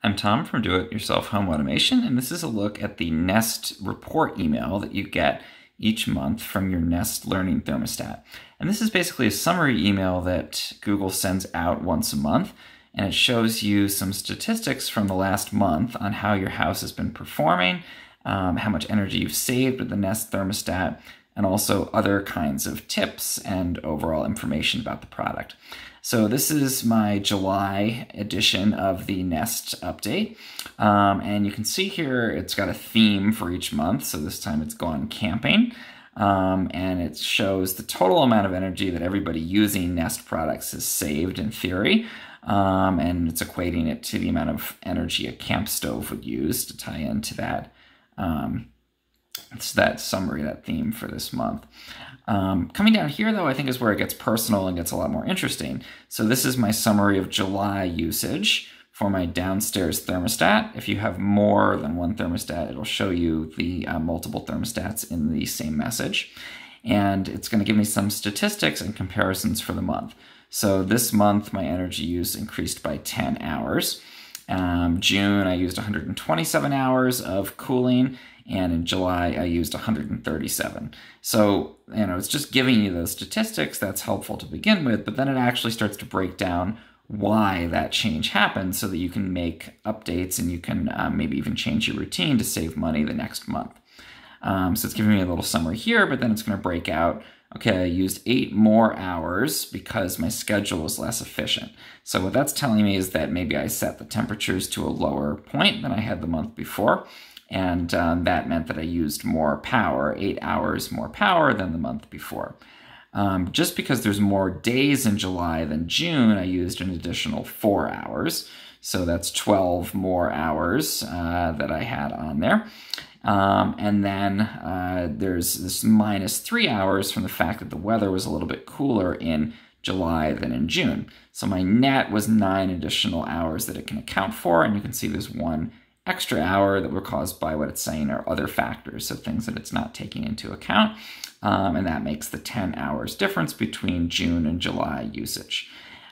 I'm Tom from Do It Yourself Home Automation, and this is a look at the Nest report email that you get each month from your Nest Learning Thermostat. And this is basically a summary email that Google sends out once a month, and it shows you some statistics from the last month on how your house has been performing, how much energy you've saved with the Nest thermostat, and also other kinds of tips and overall information about the product. So this is my July edition of the Nest update. And you can see here it's got a theme for each month. So this time it's gone camping. And it shows the total amount of energy that everybody using Nest products has saved in theory. And it's equating it to the amount of energy a camp stove would use to tie into that it's that summary, that theme for this month. Coming down here, though, I think is where it gets personal and gets a lot more interesting. So this is my summary of July usage for my downstairs thermostat. If you have more than one thermostat, it'll show you the multiple thermostats in the same message. And it's going to give me some statistics and comparisons for the month. So this month, my energy use increased by 10 hours. June, I used 127 hours of cooling, and in July, I used 137. So, it's just giving you those statistics. That's helpful to begin with, but then it actually starts to break down why that change happened so that you can make updates and you can maybe even change your routine to save money the next month. So it's giving me a little summary here, but then it's going to break out, okay, I used 8 more hours because my schedule was less efficient. So what that's telling me is that maybe I set the temperatures to a lower point than I had the month before. And that meant that I used more power, 8 hours more power than the month before. Just because there's more days in July than June, I used an additional 4 hours. So that's 12 more hours that I had on there. And then there's this minus 3 hours from the fact that the weather was a little bit cooler in July than in June. So my net was 9 additional hours that it can account for, and you can see there's 1 extra hour that were caused by what it's saying are other factors, so things that it's not taking into account, and that makes the 10 hours difference between June and July usage.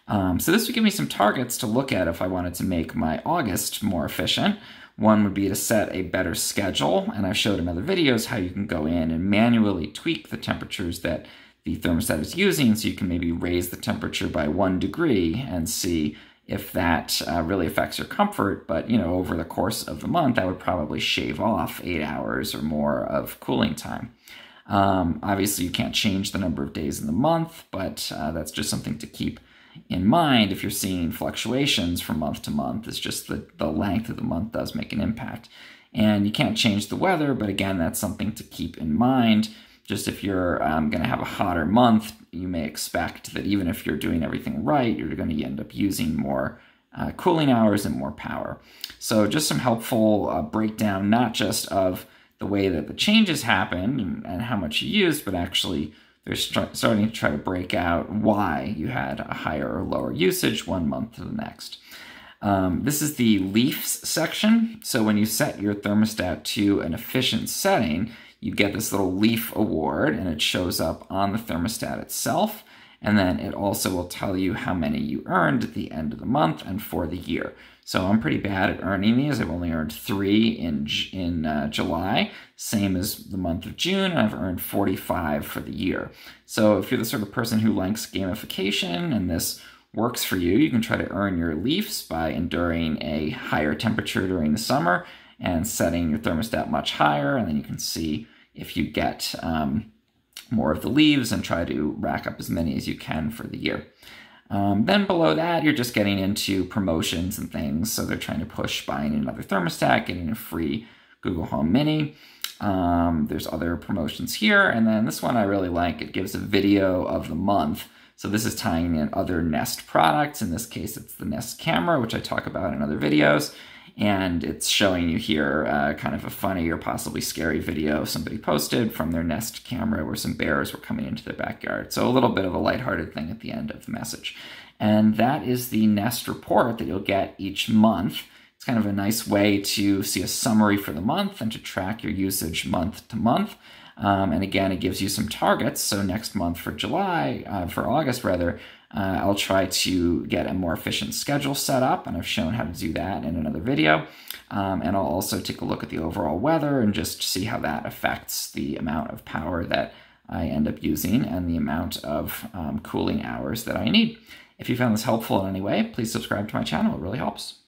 So this would give me some targets to look at if I wanted to make my August more efficient. One would be to set a better schedule, and I've showed in other videos how you can go in and manually tweak the temperatures that the thermostat is using, so you can maybe raise the temperature by 1 degree and see if that really affects your comfort. But over the course of the month, that would probably shave off 8 hours or more of cooling time. Obviously, you can't change the number of days in the month, but that's just something to keep in mind if you're seeing fluctuations from month to month. It's just that the length of the month does make an impact. And you can't change the weather, but again, that's something to keep in mind. Just if you're going to have a hotter month, you may expect that even if you're doing everything right, you're going to end up using more cooling hours and more power. So just some helpful breakdown, not just of the way that the changes happened and how much you used, but actually they're starting to try to break out why you had a higher or lower usage one month to the next. This is the leafs section. So when you set your thermostat to an efficient setting, you get this little leaf award, and it shows up on the thermostat itself. And then it also will tell you how many you earned at the end of the month and for the year. So I'm pretty bad at earning these. I've only earned 3 in July, same as the month of June, and I've earned 45 for the year. So if you're the sort of person who likes gamification and this works for you, you can try to earn your leafs by enduring a higher temperature during the summer and setting your thermostat much higher, and then you can see if you get more of the leaves and try to rack up as many as you can for the year. Then below that, you're just getting into promotions and things. So they're trying to push buying another thermostat, getting a free Google Home Mini. There's other promotions here. And then this one I really like. It gives a video of the month. So this is tying in other Nest products. In this case, it's the Nest camera, which I talk about in other videos. And it's showing you here kind of a funny or possibly scary video somebody posted from their Nest camera where some bears were coming into their backyard. So a little bit of a lighthearted thing at the end of the message. And that is the Nest report that you'll get each month. It's kind of a nice way to see a summary for the month and to track your usage month to month. And again, it gives you some targets. So next month for August rather, I'll try to get a more efficient schedule set up, and I've shown how to do that in another video. And I'll also take a look at the overall weather and just see how that affects the amount of power that I end up using and the amount of cooling hours that I need. If you found this helpful in any way, please subscribe to my channel. It really helps.